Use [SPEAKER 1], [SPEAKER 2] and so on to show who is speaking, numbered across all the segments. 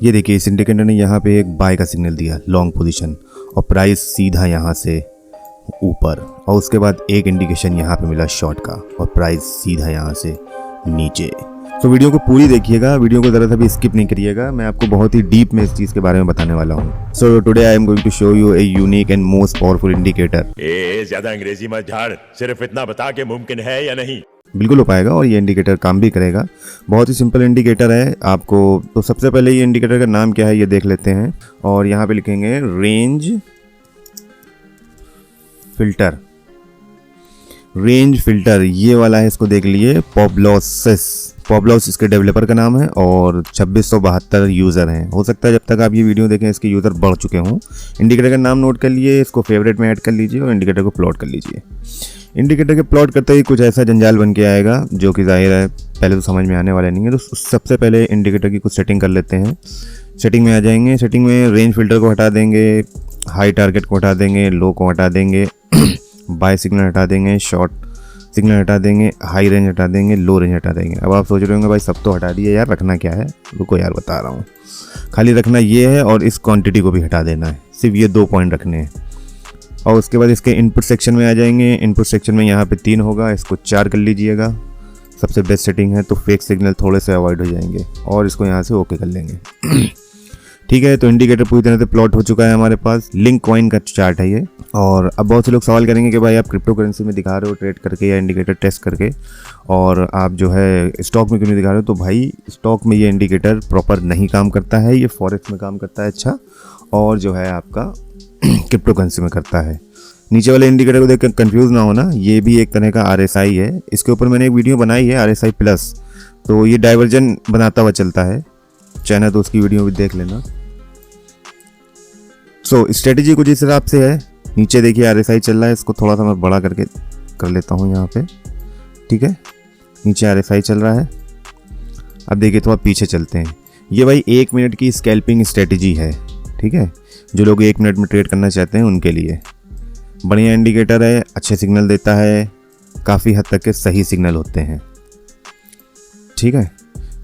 [SPEAKER 1] ये देखिए इस इंडिकेटर ने यहाँ पे एक बाय का सिग्नल दिया, लॉन्ग पोजीशन, और प्राइस सीधा यहाँ से ऊपर, और उसके बाद एक इंडिकेशन यहाँ पे मिला शॉर्ट का और प्राइस सीधा यहाँ से नीचे। तो वीडियो को पूरी देखिएगा, वीडियो को ज़रा सा भी स्किप नहीं करिएगा, मैं आपको बहुत ही डीप में इस चीज़ के बारे में बताने वाला हूँ। So today I am going to show you a unique and most powerful indicator.
[SPEAKER 2] ज्यादा अंग्रेजी मत झाड़, सिर्फ इतना बता के मुमकिन है या नहीं।
[SPEAKER 1] बिल्कुल हो पाएगा और ये इंडिकेटर काम भी करेगा। बहुत ही सिंपल इंडिकेटर है आपको। तो सबसे पहले ये इंडिकेटर का नाम क्या है ये देख लेते हैं, और यहाँ पे लिखेंगे रेंज फिल्टर। रेंज फिल्टर ये वाला है, इसको देख लिए, पॉबलॉस इसके डेवलपर का नाम है और 2672 यूज़र हैं। हो सकता है जब तक आप ये वीडियो देखें इसके यूज़र बढ़ चुके हों। इंडिकेटर का नाम नोट कर लिए, इसको फेवरेट में ऐड कर लीजिए और इंडिकेटर को प्लॉट कर लीजिए। इंडिकेटर के प्लॉट करते ही कुछ ऐसा जंजाल बन के आएगा जो कि जाहिर है पहले तो समझ में आने वाला नहीं है। तो सबसे पहले इंडिकेटर की कुछ सेटिंग कर लेते हैं। सेटिंग में आ जाएंगे, सेटिंग में रेंज फिल्टर को हटा देंगे, हाई टारगेट को हटा देंगे, लो को हटा देंगे, बाय सिग्नल हटा देंगे, शॉर्ट सिग्नल हटा देंगे, हाई रेंज हटा देंगे, लो रेंज हटा देंगे। अब आप सोच रहे होंगे भाई सब तो हटा दिए यार, रखना क्या है? रुको यार बता रहा हूँ। खाली रखना ये है और इस क्वांटिटी को भी हटा देना है, सिर्फ ये 2 पॉइंट रखने हैं। और उसके बाद इसके इनपुट सेक्शन में आ जाएंगे। इनपुट सेक्शन में यहाँ पे 3 होगा, इसको 4 कर लीजिएगा। सबसे बेस्ट सेटिंग है, तो फेक सिग्नल थोड़े से अवॉइड हो जाएंगे और इसको यहाँ से ओके कर लेंगे। ठीक है, तो इंडिकेटर पूरी तरह से प्लॉट हो चुका है हमारे पास। लिंक कॉइन का चार्ट है ये। और अब बहुत से लोग सवाल करेंगे कि भाई आप क्रिप्टो करेंसी में दिखा रहे हो ट्रेड करके या इंडिकेटर टेस्ट करके, और आप जो है स्टॉक में क्यों नहीं दिखा रहे हो? तो भाई स्टॉक में ये इंडिकेटर प्रॉपर नहीं काम करता है, ये फॉरेक्स में काम करता है अच्छा, और जो है आपका क्रिप्टो करेंसी में करता है। नीचे वाले इंडिकेटर को देख कर कन्फ्यूज़ ना होना, ये भी एक तरह का RSI है। इसके ऊपर मैंने एक वीडियो बनाई है RSI प्लस, तो ये डाइवर्जन बनाता हुआ चलता है, चाहे तो उसकी वीडियो भी देख लेना। सो स्ट्रेटेजी कुछ इस हिसाब से है। नीचे देखिए RSI चल रहा है, इसको थोड़ा सा मैं बड़ा करके कर लेता हूँ यहाँ पे। ठीक है, नीचे RSI चल रहा है। अब देखिए थोड़ा पीछे चलते हैं। ये भाई 1 मिनट की स्कैल्पिंग स्ट्रेटेजी है। ठीक है, जो लोग 1 मिनट में ट्रेड करना चाहते हैं उनके लिए बढ़िया इंडिकेटर है, अच्छे सिग्नल देता है, काफ़ी हद तक के सही सिग्नल होते हैं। ठीक है,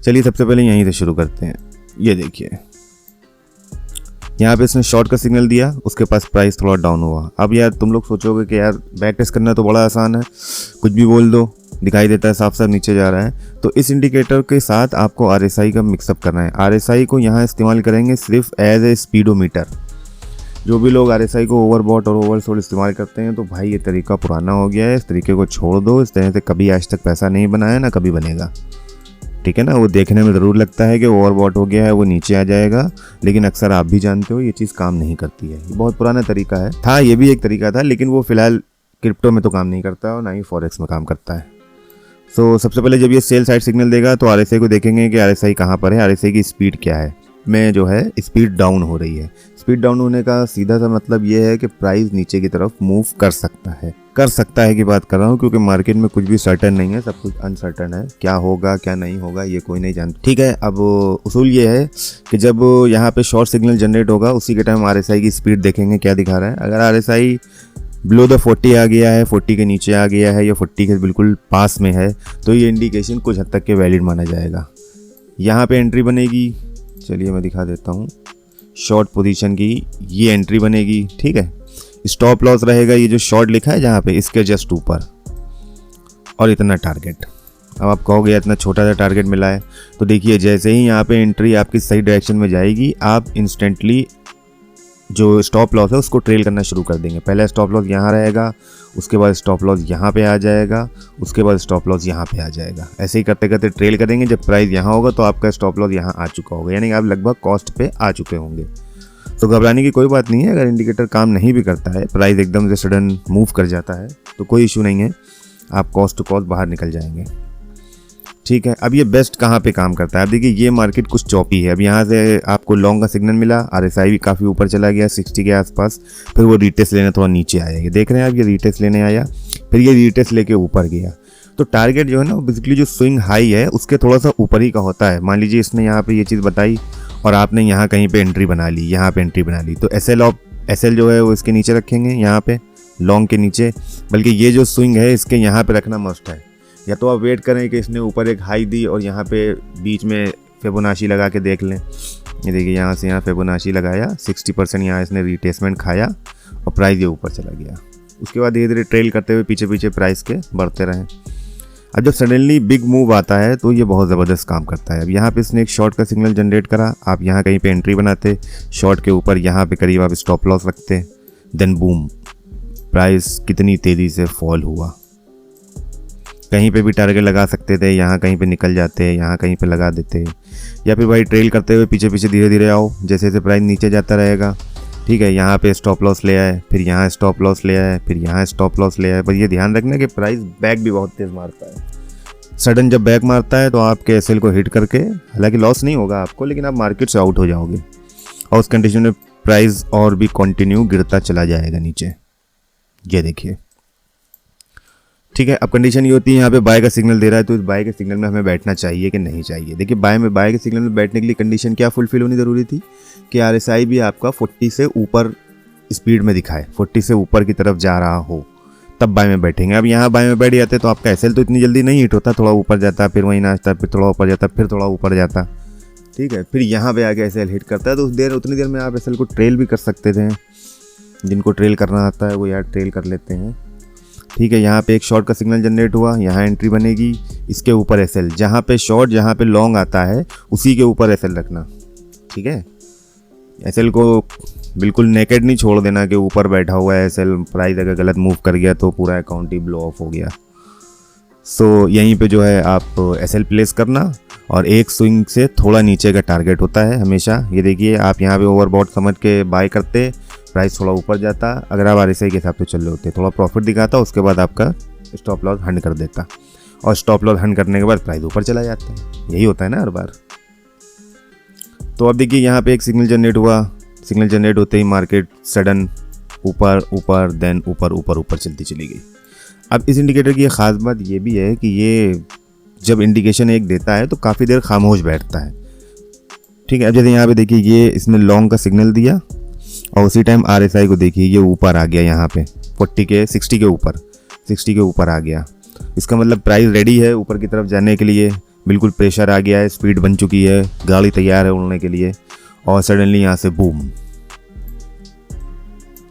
[SPEAKER 1] चलिए सबसे पहले यहीं से शुरू करते हैं। ये देखिए यहाँ पे इसने शॉर्ट का सिग्नल दिया, उसके पास प्राइस थोड़ा डाउन हुआ। अब यार तुम लोग सोचोगे कि यार बैक टेस्ट करना तो बड़ा आसान है, कुछ भी बोल दो दिखाई देता है साफ साफ नीचे जा रहा है। तो इस इंडिकेटर के साथ आपको RSI का मिक्सअप करना है। RSI को यहाँ इस्तेमाल करेंगे सिर्फ एज ए स्पीडोमीटर। जो भी लोग RSI को ओवरबॉट और ओवरसोल्ड इस्तेमाल करते हैं तो भाई ये तरीका पुराना हो गया है, इस तरीके को छोड़ दो। इस तरह से कभी आज तक पैसा नहीं बनाया, ना कभी बनेगा। ठीक है ना, वो देखने में ज़रूर लगता है कि ओवरबॉट हो गया है, वो नीचे आ जाएगा, लेकिन अक्सर आप भी जानते हो ये चीज़ काम नहीं करती है। ये बहुत पुराना तरीका है, था ये भी एक तरीका था, लेकिन वो फिलहाल क्रिप्टो में तो काम नहीं करता और ना ही फॉरेक्स में काम करता है। सो सबसे पहले जब ये सेल साइड सिग्नल देगा तो RSI को देखेंगे कि RSI कहाँ पर है, RSI की स्पीड क्या है। में जो है स्पीड डाउन हो रही है। स्पीड डाउन होने का सीधा सा मतलब ये है कि प्राइस नीचे की तरफ मूव कर सकता है की बात कर रहा हूँ, क्योंकि मार्केट में कुछ भी सर्टेन नहीं है, सब कुछ अनसर्टेन है। क्या होगा क्या नहीं होगा ये कोई नहीं जानता। ठीक है, अब उसूल ये है कि जब यहाँ पे शॉर्ट सिग्नल जनरेट होगा उसी के टाइम RSI की स्पीड देखेंगे क्या दिखा रहा है। अगर RSI बिलो द 40 आ गया है, 40 के नीचे आ गया है या 40 के बिल्कुल पास में है, तो ये इंडिकेशन कुछ हद तक के वैलिड माना जाएगा। यहाँ पे एंट्री बनेगी, चलिए मैं दिखा देता हूँ। शॉर्ट पोजीशन की ये एंट्री बनेगी। ठीक है, स्टॉप लॉस रहेगा ये जो शॉर्ट लिखा है जहाँ पे, इसके जस्ट ऊपर, और इतना टारगेट। अब आप कहोगे इतना छोटा सा टारगेट मिला है, तो देखिए जैसे ही यहाँ पे एंट्री आपकी सही डायरेक्शन में जाएगी, आप इंस्टेंटली जो स्टॉप लॉस है उसको ट्रेल करना शुरू कर देंगे। पहला स्टॉप लॉस यहाँ रहेगा, उसके बाद स्टॉप लॉस यहाँ पे आ जाएगा, उसके बाद स्टॉप लॉस यहाँ पे आ जाएगा। ऐसे ही करते करते ट्रेल करेंगे। जब प्राइस यहाँ होगा तो आपका स्टॉप लॉस यहाँ आ चुका होगा, यानी आप लगभग कॉस्ट पे आ चुके होंगे। तो घबराने की कोई बात नहीं है। अगर इंडिकेटर काम नहीं भी करता है, प्राइस एकदम से सडन मूव कर जाता है, तो कोई इशू नहीं है, आप कॉस्ट टू कॉस्ट बाहर निकल जाएंगे। ठीक है, अब ये बेस्ट कहाँ पे काम करता है? अब देखिए ये मार्केट कुछ चौपी है। अब यहाँ से आपको लॉन्ग का सिग्नल मिला, RSI भी काफ़ी ऊपर चला गया 60 के आसपास, फिर वो रीटेस्ट लेने थोड़ा नीचे आया। ये देख रहे हैं आप, ये रीटेस्ट लेने आया, फिर ये रीटेस्ट लेके ऊपर गया। तो टारगेट जो है ना, बेसिकली जो स्विंग हाई है उसके थोड़ा सा ऊपर ही का होता है। मान लीजिए इसने यहाँ पे ये चीज़ बताई और आपने यहाँ कहीं पे एंट्री बना ली, यहाँ पे एंट्री बना ली, तो SL जो है वो इसके नीचे रखेंगे, यहाँ पे लॉन्ग के नीचे। बल्कि ये जो स्विंग है इसके यहाँ पे रखना मस्ट है। या तो आप वेट करें कि इसने ऊपर एक हाई दी और यहाँ पे बीच में फिबोनाची लगा के देख लें, ये देखिए यहाँ से यहाँ फिबोनाची लगाया, 60% यहाँ इसने रिट्रेसमेंट खाया और प्राइस ये ऊपर चला गया। उसके बाद धीरे धीरे ट्रेल करते हुए पीछे पीछे प्राइस के बढ़ते रहे। अब जब सडनली बिग मूव आता है तो ये बहुत ज़बरदस्त काम करता है। अब यहाँ पे इसने एक शॉर्ट का सिग्नल जनरेट करा, आप यहाँ कहीं पे एंट्री बनाते, शॉर्ट के ऊपर यहाँ पे करीब आप स्टॉप लॉस रखते, देन बूम, प्राइस कितनी तेज़ी से फॉल हुआ। कहीं पे भी टारगेट लगा सकते थे, यहाँ कहीं पे निकल जाते, यहाँ कहीं पे लगा देते, या फिर भाई ट्रेल करते हुए पीछे पीछे धीरे धीरे आओ, जैसे जैसे प्राइस नीचे जाता रहेगा। ठीक है, यहाँ पे स्टॉप लॉस ले आए, फिर यहाँ स्टॉप लॉस ले आए, फिर यहाँ स्टॉप लॉस ले आए। पर ये ध्यान रखना कि प्राइस बैक भी बहुत तेज़ मारता है। सडन जब बैक मारता है तो आपके एसएल को हिट करके, हालांकि लॉस नहीं होगा आपको, लेकिन आप मार्केट से आउट हो जाओगे और उस कंडीशन में प्राइस और भी कंटिन्यू गिरता चला जाएगा नीचे। ये देखिए, ठीक है। अब कंडीशन ये होती है, यहाँ पे बाय का सिग्नल दे रहा है तो इस बाय के सिग्नल में हमें बैठना चाहिए कि नहीं चाहिए। देखिए बाय के सिग्नल में बैठने के लिए कंडीशन क्या फुलफिल होनी ज़रूरी थी कि आरएसआई भी आपका 40 से ऊपर स्पीड में दिखाए, 40 से ऊपर की तरफ जा रहा हो, तब बाय में बैठेंगे। अब यहाँ बाय में बैठ जाते तो आपका एसएल तो इतनी जल्दी नहीं हिट होता, थोड़ा ऊपर जाता, फिर वहीं नाचता, फिर थोड़ा ऊपर जाता, फिर थोड़ा ऊपर जाता। ठीक है, फिर यहाँ पे आके एसएल हिट करता है तो उतनी देर में आप एसएल को ट्रेल भी कर सकते थे। जिनको ट्रेल करना आता है वो यार ट्रेल कर लेते हैं। ठीक है, यहाँ पे एक शॉर्ट का सिग्नल जनरेट हुआ, यहाँ एंट्री बनेगी, इसके ऊपर एसएल, जहाँ पे शॉर्ट जहाँ पे लॉन्ग आता है उसी के ऊपर एसएल रखना। ठीक है, एसएल को बिल्कुल नेकेड नहीं छोड़ देना कि ऊपर बैठा हुआ है एसएल, प्राइस अगर गलत मूव कर गया तो पूरा अकाउंट ही ब्लो ऑफ हो गया। सो यहीं पे जो है आप एसएल प्लेस करना और एक स्विंग से थोड़ा नीचे का टारगेट होता है हमेशा। ये देखिए, आप यहाँ पे ओवरबॉट समझ के बाय करते, प्राइस थोड़ा ऊपर जाता, अगर आप आरएसआई के हिसाब से चल रहे होते थोड़ा प्रॉफिट दिखाता, उसके बाद आपका स्टॉप लॉस हंड कर देता और स्टॉप लॉस हंड करने के बाद प्राइस ऊपर चला जाता है। यही होता है ना हर बार। तो अब देखिए यहाँ पे एक सिग्नल जनरेट हुआ, सिग्नल जनरेट होते ही मार्केट सडन ऊपर ऊपर देन ऊपर ऊपर ऊपर चलती चली गई। अब इस इंडिकेटर की ख़ास बात ये भी है कि ये जब इंडिकेशन एक देता है तो काफ़ी देर खामोश बैठता है। ठीक है, अब जैसे यहाँ पे देखिए ये इसने लॉन्ग का सिग्नल दिया और उसी टाइम आरएसआई को देखिए ये ऊपर आ गया, यहाँ पे 60 के ऊपर आ गया। इसका मतलब प्राइस रेडी है ऊपर की तरफ जाने के लिए, बिल्कुल प्रेशर आ गया है, स्पीड बन चुकी है, गाड़ी तैयार है उड़ने के लिए। और सडनली यहाँ से बूम,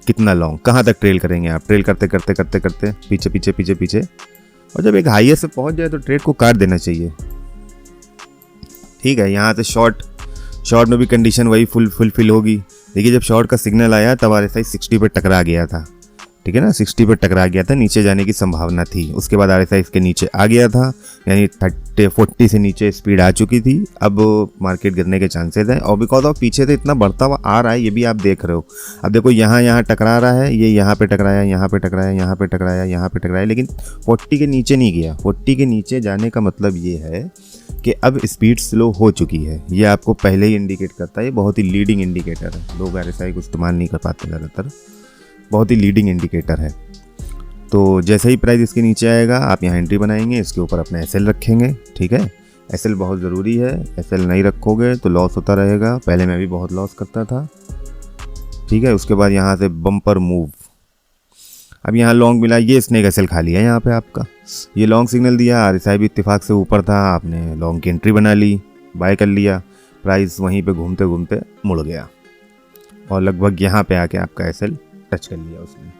[SPEAKER 1] कितना लॉन्ग, कहाँ तक ट्रेल करेंगे आप? ट्रेल करते करते करते करते पीछे पीछे पीछे पीछे, और जब एक हाईएस्ट पे पहुँच जाए तो ट्रेड को काट देना चाहिए। ठीक है, यहाँ से शॉर्ट में भी कंडीशन वही फुलफिल होगी। देखिए जब शॉर्ट का सिग्नल आया तब आरएसआई 60 पे टकरा गया था। ठीक है ना, 60 पे टकरा गया था, नीचे जाने की संभावना थी। उसके बाद आरएसआई इसके नीचे आ गया था, यानी 40 से नीचे स्पीड आ चुकी थी। अब मार्केट गिरने के चांसेस हैं और बिकॉज ऑफ पीछे से इतना बढ़ता हुआ आ रहा है, ये भी आप देख रहे हो। अब देखो यहाँ टकरा रहा है, ये यहाँ पे टकराया, यहाँ पे टकराया, यहाँ पे टकराया, यहाँ पे टकराया, लेकिन 40 के नीचे नहीं गया। 40 के नीचे जाने का मतलब ये है कि अब स्पीड स्लो हो चुकी है। ये आपको पहले ही इंडिकेट करता है, ये बहुत ही लीडिंग इंडिकेटर है। लोग आरएसआई को इस्तेमाल नहीं कर पाते ज़्यादातर, बहुत ही लीडिंग इंडिकेटर है। तो जैसे ही प्राइस इसके नीचे आएगा आप यहाँ एंट्री बनाएंगे, इसके ऊपर अपना एसएल रखेंगे। ठीक है, एसएल बहुत ज़रूरी है, एसएल नहीं रखोगे तो लॉस होता रहेगा। पहले मैं भी बहुत लॉस करता था। ठीक है, उसके बाद यहाँ से बम्पर मूव, अब यहाँ लॉन्ग मिला, ये स्नेक एसएल खा लिया यहाँ पे आपका, ये लॉन्ग सिग्नल दिया, आरएसआई भी इत्तेफाक से ऊपर था, आपने लॉन्ग की एंट्री बना ली, बाय कर लिया, प्राइस वहीं पे घूमते घूमते मुड़ गया और लगभग यहाँ पे आके आपका एसएल टच कर लिया उसने।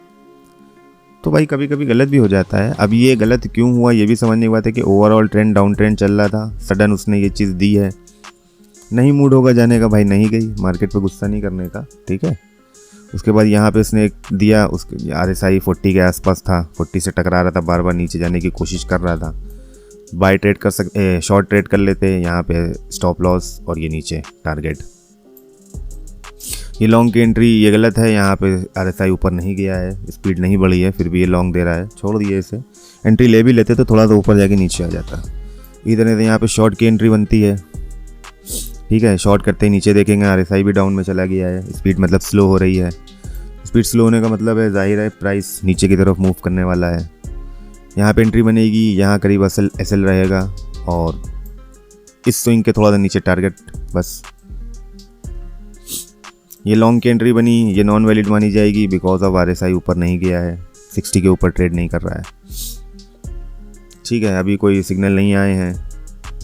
[SPEAKER 1] तो भाई कभी कभी गलत भी हो जाता है। अब ये गलत क्यों हुआ ये भी समझने की बात है कि ओवरऑल ट्रेंड डाउन ट्रेंड चल रहा था, सडन उसने ये चीज़ दी है। नहीं मूड होगा जाने का भाई, नहीं गई, मार्केट पे गुस्सा नहीं करने का। ठीक है, उसके बाद यहाँ पे उसने एक दिया, उसके आरएसआई 40 के आसपास था, 40 से टकरा रहा था, बार बार नीचे जाने की कोशिश कर रहा था। बाय ट्रेड कर सकते, शॉर्ट ट्रेड कर लेते, यहाँ पे स्टॉप लॉस और ये नीचे टारगेट। ये लॉन्ग की एंट्री ये गलत है, यहाँ पे आरएसआई ऊपर नहीं गया है, स्पीड नहीं बढ़ी है, फिर भी ये लॉन्ग दे रहा है, छोड़ दिए इसे। एंट्री ले भी लेते तो थोड़ा सा ऊपर जाके नीचे आ जाता। इधर से यहाँ पे शॉर्ट की एंट्री बनती है। ठीक है, शॉर्ट करते ही नीचे देखेंगे आरएसआई भी डाउन में चला गया है, स्पीड मतलब स्लो हो रही है। स्पीड स्लो होने का मतलब है जाहिर है प्राइस नीचे की तरफ मूव करने वाला है। यहाँ पे एंट्री बनेगी, यहाँ करीब एसएल रहेगा और इस स्विंग के थोड़ा सा नीचे टारगेट बस। ये लॉन्ग की एंट्री बनी, ये नॉन वैलिड मानी जाएगी बिकॉज ऑफ आरएसआई ऊपर नहीं गया है, 60 के ऊपर ट्रेड नहीं कर रहा है। ठीक है, अभी कोई सिग्नल नहीं आए हैं,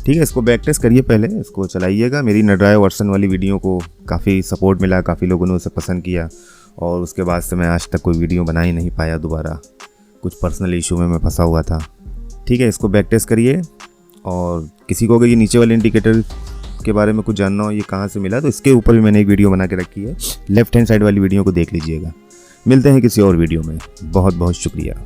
[SPEAKER 1] ठीक है, इसको बैक टेस्ट करिए, पहले इसको चलाइएगा। मेरी नड्रायो वर्सन वाली वीडियो को काफ़ी सपोर्ट मिला, काफ़ी लोगों ने उसे पसंद किया और उसके बाद से मैं आज तक कोई वीडियो बना ही नहीं पाया दोबारा, कुछ पर्सनल इशू में मैं फंसा हुआ था। ठीक है, इसको बैक टेस्ट करिए। और किसी को अगर ये नीचे वाले इंडिकेटर के बारे में कुछ जानना हो ये कहाँ से मिला, तो इसके ऊपर भी मैंने एक वीडियो बना के रखी है, लेफ्ट हैंड साइड वाली वीडियो को देख लीजिएगा। मिलते हैं किसी और वीडियो में, बहुत बहुत शुक्रिया।